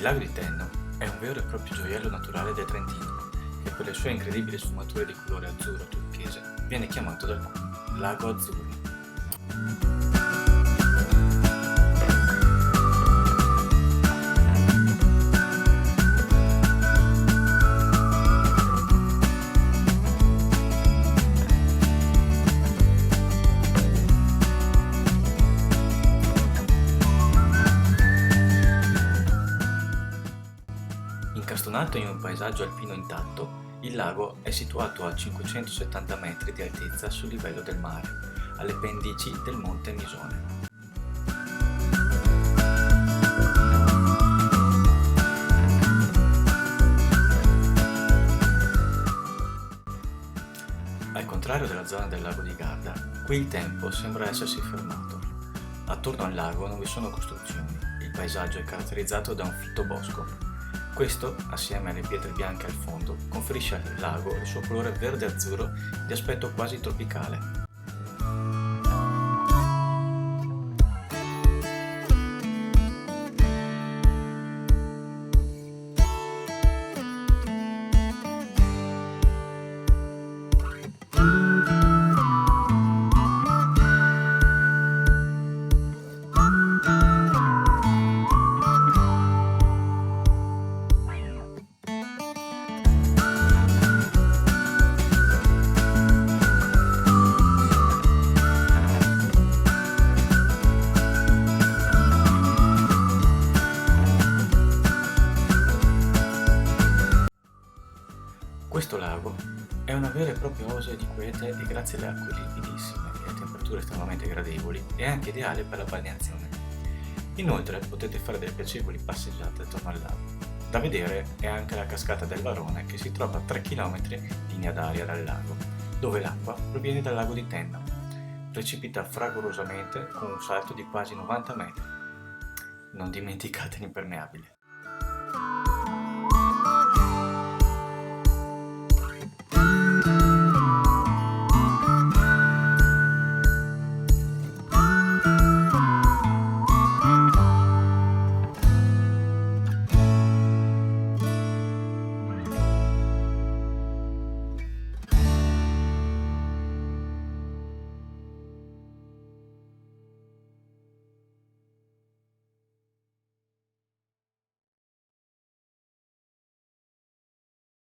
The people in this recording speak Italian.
lago di Tenno è un vero e proprio gioiello naturale del Trentino, che per le sue incredibili sfumature di colore azzurro turchese viene chiamato da alcuni Lago Azzurro. Incastonato in un paesaggio alpino intatto, il lago è situato a 570 metri di altezza sul livello del mare, alle pendici del monte Misone. Al contrario della zona del lago di Garda, qui il tempo sembra essersi fermato. Attorno al lago non vi sono costruzioni, il paesaggio è caratterizzato da un fitto bosco. Questo, assieme alle pietre bianche al fondo, conferisce al lago il suo colore verde-azzurro di aspetto quasi tropicale. Questo lago è una vera e propria oasi di quiete e grazie alle acque limpidissime e a temperature estremamente gradevoli è anche ideale per la balneazione. Inoltre potete fare delle piacevoli passeggiate attorno al lago. Da vedere è anche la cascata del Varone che si trova a 3 km linea d'aria dal lago, dove l'acqua proviene dal lago di Tenno. Precipita fragorosamente con un salto di quasi 90 metri. Non dimenticate l'impermeabile.